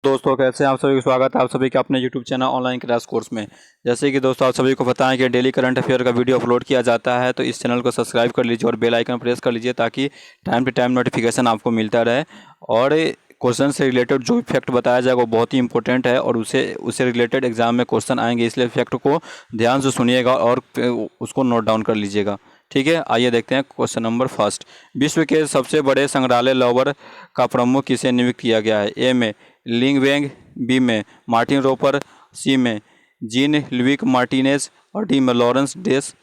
दोस्तों, कैसे हैं आप सभी को स्वागत है आप सभी का अपने YouTube channel online class course में। जैसे कि दोस्तों आप सभी को पता है कि डेली करंट अफेयर का वीडियो अपलोड किया जाता है, तो इस चैनल को सब्सक्राइब कर लीजिए और बेल आइकन प्रेस कर लीजिए ताकि टाइम टू टाइम नोटिफिकेशन आपको मिलता रहे। और क्वेश्चन से रिलेटेड जो फैक्ट बताया जाएगा वो बहुत ही इंपॉर्टेंट है और उससे रिलेटेड एग्जाम में क्वेश्चन आएंगे, इसलिए फैक्ट को ध्यान से सुनिएगा और उसको नोट डाउन कर लीजिएगा। ठीक है, आइए देखते हैं क्वेश्चन नंबर फर्स्ट। विश्व के सबसे बड़े संग्रहालय लवर का प्रमुख किसे नियुक्त किया गया है? ए में लिंग वेंग, बी में मार्टिन रोपर, सी में जीन लुइक मार्टिनेज और डी में लॉरेंस डेस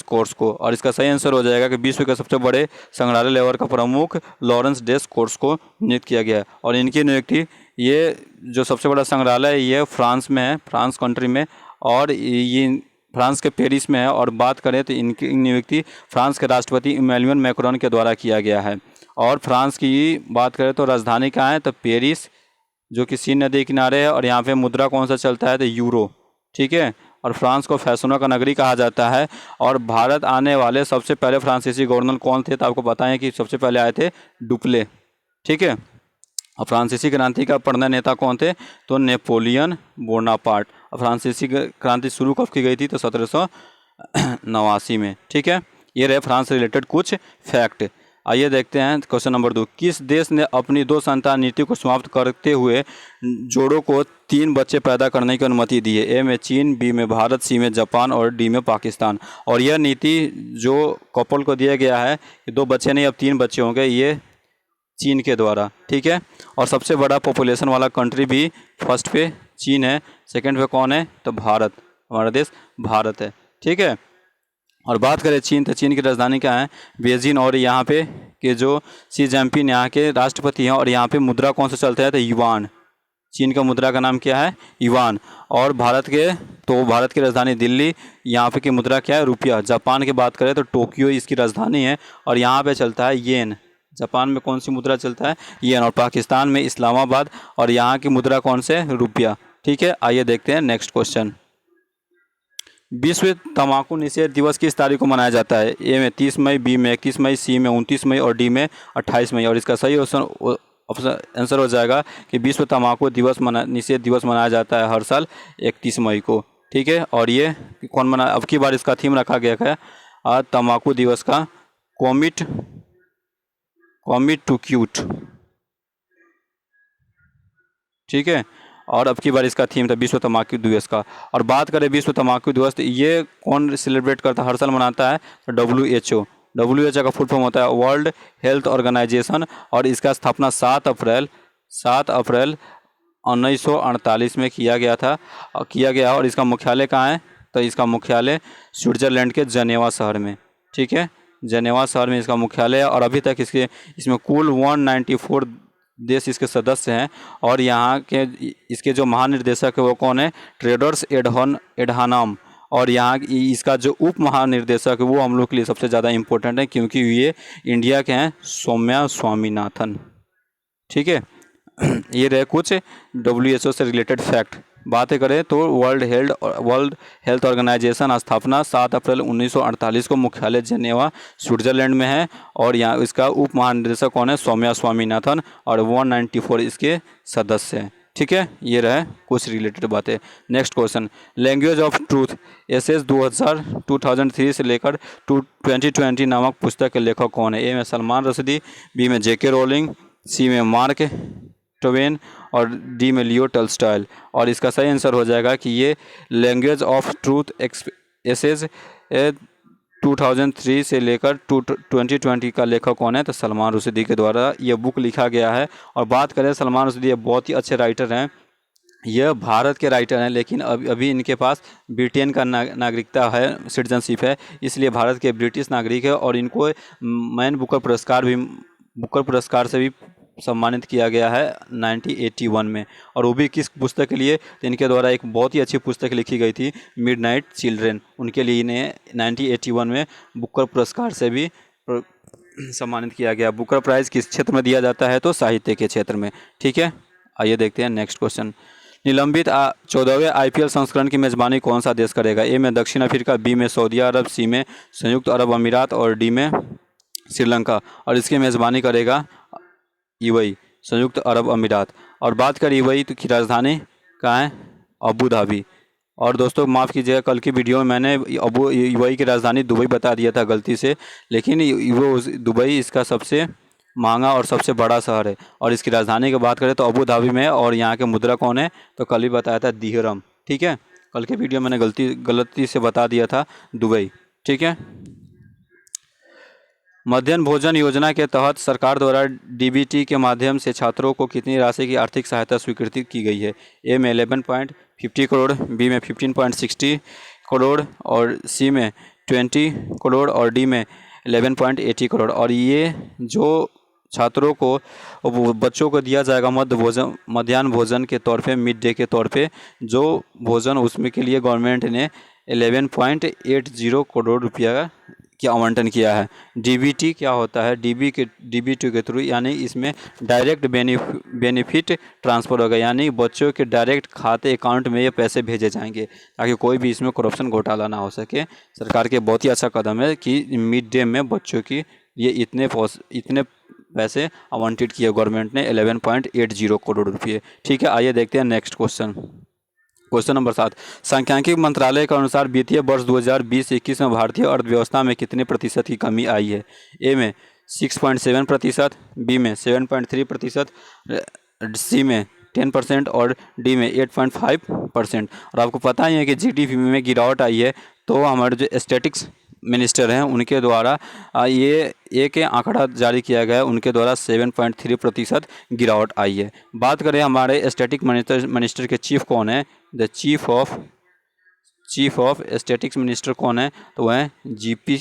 कोर्स को। और इसका सही आंसर हो जाएगा कि विश्व के सबसे बड़े संग्रहालय लेवर का प्रमुख लॉरेंस डेस कोर्स को नियुक्त किया गया है। और इनकी नियुक्ति, ये जो सबसे बड़ा संग्रहालय है ये फ्रांस में है, फ्रांस कंट्री में, और ये फ्रांस के पेरिस में है। और बात करें तो इनकी नियुक्ति फ्रांस के राष्ट्रपति इमैनुअल मैक्रोन के द्वारा किया गया है। और फ्रांस की बात करें तो राजधानी कहाँ है? तो पेरिस, जो कि सीन नदी किनारे है। और यहाँ पे मुद्रा कौन सा चलता है? तो यूरो। ठीक है, और फ्रांस को फैशनों का नगरी कहा जाता है। और भारत आने वाले सबसे पहले फ्रांसीसी गवर्नर कौन थे? तो आपको पता है कि सबसे पहले आए थे डुप्ले। ठीक है, और फ्रांसीसी क्रांति का प्रणेता नेता कौन थे? तो नेपोलियन बोनापार्ट। और फ्रांसीसी क्रांति शुरू कब की गई थी? तो 1789 में। ठीक है, ये रहे फ्रांस से रिलेटेड कुछ फैक्ट। आइए देखते हैं क्वेश्चन नंबर 2। किस देश ने अपनी 2 संतान नीति को समाप्त करते हुए जोड़ों को 3 बच्चे पैदा करने की अनुमति दी है? ए में चीन, बी में भारत, सी में जापान और डी में पाकिस्तान। और यह नीति जो कपल को दिया गया है कि 2 बच्चे नहीं अब 3 बच्चे होंगे, ये चीन के द्वारा। ठीक है, और सबसे बड़ा पॉपुलेशन वाला कंट्री भी फर्स्ट पे चीन है, सेकंड पे कौन है? तो भारत, हमारा देश भारत है। ठीक है, और बात करें चीन, तो चीन की राजधानी क्या है? बेजिंग। और यहाँ पे के जो शी जिनपिंग यहाँ के राष्ट्रपति हैं। और यहाँ पे मुद्रा कौन सा चलता है? तो युआन। चीन का मुद्रा का नाम क्या है? युआन। और भारत की राजधानी दिल्ली, यहाँ पे की मुद्रा क्या है? रुपया। जापान की बात करें तो टोक्यो इसकी राजधानी है और यहाँ पे चलता है येन। जापान में कौन सी मुद्रा चलता है? येन। और पाकिस्तान में इस्लामाबाद, और यहाँ की मुद्रा कौन से? रुपया। ठीक है, आइए देखते हैं नेक्स्ट क्वेश्चन। विश्व तंबाकू निषेध दिवस किस तारीख को मनाया जाता है? ए में 30 मई, बी में 21 मई, सी में 29 मई और डी में 28 मई। और इसका सही ऑप्शन आंसर हो जाएगा कि विश्व तंबाकू निषेध दिवस मनाया जाता है हर साल 31 मई को। ठीक है, और ये कौन मना, अब की बार इसका थीम रखा गया है तंबाकू दिवस का कॉमिट टू क्यूट। ठीक है, और अब की बार इसका थीम था विश्व तंबाकू दिवस का। और बात करें विश्व तंबाकू दिवस, तो ये कौन सेलिब्रेट करता है, हर साल मनाता है? तो WHO का फुल फॉर्म होता है वर्ल्ड हेल्थ ऑर्गेनाइजेशन। और इसका स्थापना 7 अप्रैल 1948 में किया गया। और इसका मुख्यालय कहाँ है? तो इसका मुख्यालय स्विट्जरलैंड के जेनेवा शहर में। ठीक है, जेनेवा शहर में इसका मुख्यालय है। और अभी तक इसमें कुल 194 देश इसके सदस्य हैं। और यहाँ के इसके जो महानिर्देशक है वो कौन है? टेड्रोस एडहानम। और यहाँ इसका जो उप महानिर्देशक है वो हम लोग के लिए सबसे ज़्यादा इम्पोर्टेंट है, क्योंकि ये इंडिया के हैं, सौम्या स्वामीनाथन। ठीक है, ये रहे कुछ WHO से रिलेटेड फैक्ट। बातें करें तो वर्ल्ड हेल्थ ऑर्गेनाइजेशन स्थापना 7 अप्रैल 1948 को, मुख्यालय जेनेवा स्विट्जरलैंड में है। और यहाँ इसका उप महानिदेशक कौन है? सौम्या स्वामीनाथन। और 194 इसके सदस्य हैं। ठीक है, ये रहे कुछ रिलेटेड बातें। Next question. Language of truth essays 2003 से लेकर 2020 नामक पुस्तक के लेखक कौन है? ए में सलमान रश्दी, बी में JK रोलिंग, सी में मार्क ट्वेन और डी में लियो टॉल्स्टॉय। और इसका सही आंसर हो जाएगा कि ये लैंग्वेज ऑफ ट्रूथ एसेज 2003 से लेकर 2020 का लेखक कौन है? तो सलमान रुश्दी के द्वारा ये बुक लिखा गया है। और बात करें सलमान रुश्दी, ये बहुत ही अच्छे राइटर हैं। यह भारत के राइटर हैं, लेकिन अभी इनके पास ब्रिटेन का नागरिकता है, सिटीजनशिप है, इसलिए भारत के ब्रिटिश नागरिक है। और इनको मैन बुकर पुरस्कार से भी सम्मानित किया गया है 1981 में। और वो भी किस पुस्तक के लिए? तो इनके द्वारा एक बहुत ही अच्छी पुस्तक लिखी गई थी मिडनाइट चिल्ड्रेन, उनके लिए इन्हें 1981 में बुकर पुरस्कार से भी सम्मानित किया गया। बुकर प्राइज़ किस क्षेत्र में दिया जाता है? तो साहित्य के क्षेत्र में। ठीक है, आइए देखते हैं नेक्स्ट क्वेश्चन। निलंबित 14वें IPL संस्करण की मेज़बानी कौन सा देश करेगा? ए में दक्षिण अफ्रीका, बी में सऊदी अरब, सी में संयुक्त अरब अमीरात और डी में श्रीलंका। और इसकी मेज़बानी करेगा UAE, संयुक्त अरब अमीरात। और बात करें यूएई तो की राजधानी कहाँ है? Abu Dhabi. और दोस्तों माफ़ कीजिएगा, कल की वीडियो में मैंने यूएई की राजधानी दुबई बता दिया था गलती से, लेकिन वो दुबई इसका सबसे महंगा और सबसे बड़ा शहर है। और इसकी राजधानी की बात करें तो अबू धाबी में है। और यहाँ के मुद्रा कौन है? तो कल ही बताया था दिहरम। ठीक है, कल के वीडियो मैंने गलती से बता दिया था दुबई। ठीक है। मध्याह्न भोजन योजना के तहत सरकार द्वारा डीबीटी के माध्यम से छात्रों को कितनी राशि की आर्थिक सहायता स्वीकृति की गई है? ए में 11.50 करोड़, बी में 15.60 करोड़ और सी में 20 करोड़ और डी में 11.80 करोड़। और ये जो छात्रों को बच्चों को दिया जाएगा मध्याह्न भोजन के तौर पे, मिड डे के तौर पे जो भोजन, उसमें के लिए गवर्नमेंट ने 11.80 करोड़ रुपया की आवंटन किया है। डीबीटी क्या होता है? डीबीटी के थ्रू, यानी इसमें डायरेक्ट बेनिफिट ट्रांसफ़र होगा, यानी बच्चों के डायरेक्ट खाते अकाउंट में ये पैसे भेजे जाएंगे ताकि कोई भी इसमें करप्शन घोटाला ना हो सके। सरकार के बहुत ही अच्छा कदम है कि मिड डे में बच्चों की ये इतने पैसे आवंटित किए गवर्नमेंट ने, 11.80 करोड़ रुपये। ठीक है, आइए देखते हैं नेक्स्ट क्वेश्चन। क्वेश्चन नंबर 7, सांख्यिकी मंत्रालय के अनुसार वित्तीय वर्ष 2020-21 में भारतीय अर्थव्यवस्था में कितने प्रतिशत की कमी आई है? ए में 6.7%, बी में 7.3%, सी में 10% और डी में 8.5%। और आपको पता ही है कि जीडीपी में गिरावट आई है, तो हमारे जो स्टैटिक्स मिनिस्टर हैं उनके द्वारा ये एक आंकड़ा जारी किया गया है, उनके द्वारा 7.3% गिरावट आई है। बात करें हमारे स्टैटिक मिनिस्टर के चीफ कौन है? The chief of statics minister कौन है? तो वह है जीपी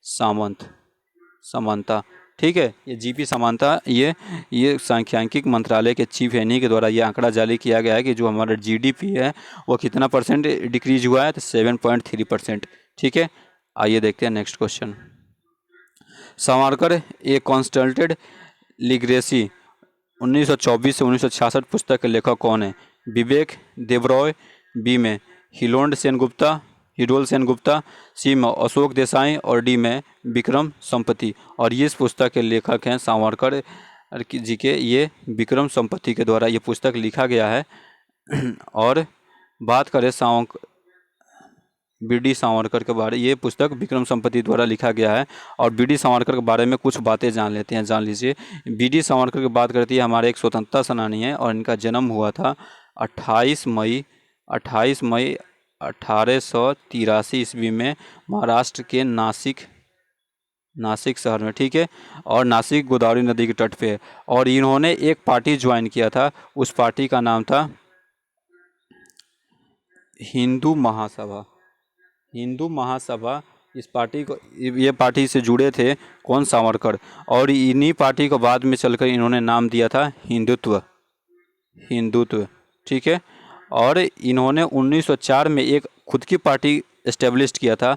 सामंता। ठीक है, ये जीपी सामंता ये सांख्यिकी मंत्रालय के चीफ है, इन्हीं के द्वारा ये आंकड़ा जारी किया गया है कि जो हमारा जीडीपी है वो कितना परसेंट डिक्रीज हुआ है? तो 7.3%। ठीक है, आइए देखते हैं नेक्स्ट क्वेश्चन। सावरकर ए कॉन्स्टेंटेड लिगरेसी 1924 से 1966 पुस्तक के लेखक कौन है? विवेक देबरॉय, बी में हिरोल्ड सेनगुप्ता, सी में अशोक देसाई और डी में विक्रम संपत्ति। और ये इस पुस्तक के लेखक हैं सावरकर जी के, ये विक्रम संपत्ति के द्वारा ये पुस्तक लिखा गया है। और बात करें बी.डी. सावरकर के बारे, ये पुस्तक विक्रम संपत्ति द्वारा लिखा गया है। और बी.डी. सावरकर के बारे में कुछ बातें जान लेते हैं, जान लीजिए। बी.डी. सावरकर की बात करती है, हमारे एक स्वतंत्रता सेनानी है और इनका जन्म हुआ था 28 मई 1883 ईस्वी में महाराष्ट्र के नासिक शहर में। ठीक है, और नासिक गोदावरी नदी के तट पे है। और इन्होंने एक पार्टी ज्वाइन किया था, उस पार्टी का नाम था हिंदू महासभा। इस पार्टी को, ये पार्टी से जुड़े थे कौन? सावरकर। और इन्हीं पार्टी को बाद में चलकर इन्होंने नाम दिया था हिंदुत्व। ठीक है, और इन्होंने 1904 में एक खुद की पार्टी एस्टेब्लिश किया था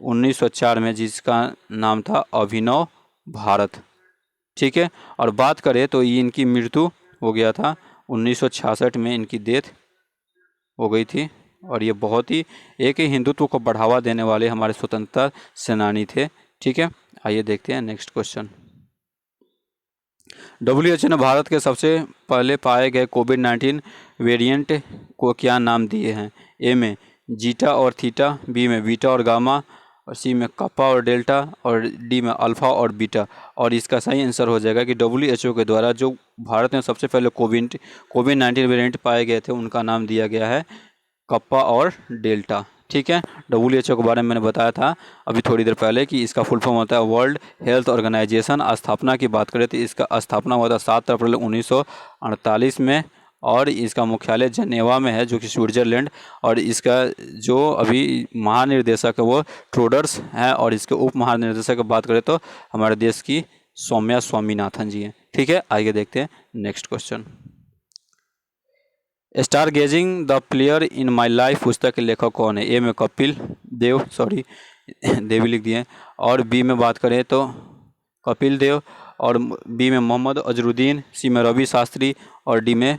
1904 में, जिसका नाम था अभिनव भारत। ठीक है, और बात करें तो इनकी मृत्यु हो गया था 1966 में, इनकी डेथ हो गई थी। और ये बहुत ही एक ही हिंदुत्व को बढ़ावा देने वाले हमारे स्वतंत्रता सेनानी थे। ठीक है, आइए देखते हैं नेक्स्ट क्वेश्चन। WHO ने भारत के सबसे पहले पाए गए कोविड-19 वेरिएंट को क्या नाम दिए हैं? ए में जीटा और थीटा, बी में बीटा और गामा, और सी में कप्पा और डेल्टा, और डी में अल्फा और बीटा। और इसका सही आंसर हो जाएगा कि WHO के द्वारा जो भारत में सबसे पहले कोविड-19 वेरिएंट पाए गए थे उनका नाम दिया गया है कप्पा और डेल्टा। ठीक है, WHO के बारे में मैंने बताया था अभी थोड़ी देर पहले कि इसका फुल फॉर्म होता है वर्ल्ड हेल्थ ऑर्गेनाइजेशन। स्थापना की बात करें तो इसका स्थापना हुआ था 7 अप्रैल 1948 में, और इसका मुख्यालय जनेवा में है, जो कि स्विट्जरलैंड। और इसका जो अभी महानिर्देशक है वो ट्रोडर्स है, और इसके उप महानिर्देशक की बात करें तो हमारे देश की सौम्या स्वामीनाथन जी हैं। ठीक है, आइए देखते हैं next question. Stargazing the player in my life पुस्तक के लेखक कौन है? ए में कपिल देव, देवी लिख दिए, और बी में बात करें तो कपिल देव, और बी में मोहम्मद अजरुद्दीन, सी में रवि शास्त्री, और डी में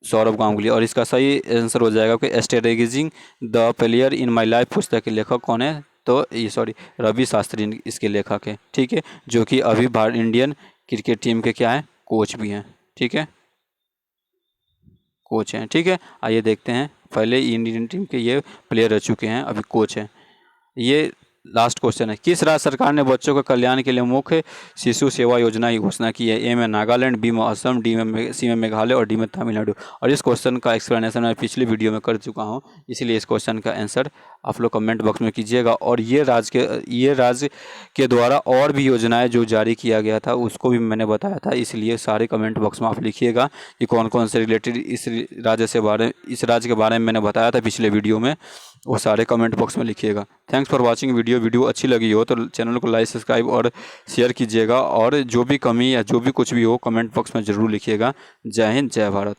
सौरभ गांगुली। और इसका सही आंसर हो जाएगा कि stargazing the player in my life पुस्तक के लेखक कौन है? तो ये रवि शास्त्री इसके लेखक है। ठीक है, जो कि अभी इंडियन क्रिकेट टीम के क्या है? कोच भी हैं। ठीक है, कोच हैं। ठीक है, आइए देखते हैं। पहले इंडियन टीम के ये प्लेयर रह चुके हैं, अभी कोच हैं। ये लास्ट क्वेश्चन है, किस राज्य सरकार ने बच्चों के कल्याण के लिए मुख्य शिशु सेवा योजना की घोषणा की है? ए में नागालैंड, बी में असम, सी में मेघालय और डी में तमिलनाडु। और इस क्वेश्चन का एक्सप्लेनेशन मैं पिछली वीडियो में कर चुका हूं, इसलिए इस क्वेश्चन का आंसर आप लोग कमेंट बॉक्स में कीजिएगा। और ये राज्य के द्वारा और भी योजनाएं जो जारी किया गया था उसको भी मैंने बताया था, इसलिए सारे कमेंट बॉक्स में आप लिखिएगा कि कौन कौन से रिलेटेड इस राज्य के बारे में मैंने बताया था पिछले वीडियो में, वो सारे कमेंट बॉक्स में लिखिएगा। थैंक्स फॉर वाचिंग वीडियो अच्छी लगी हो तो चैनल को लाइक, सब्सक्राइब और शेयर कीजिएगा। और जो भी कमी या जो भी कुछ भी हो कमेंट बॉक्स में ज़रूर लिखिएगा। जय हिंद, जय भारत।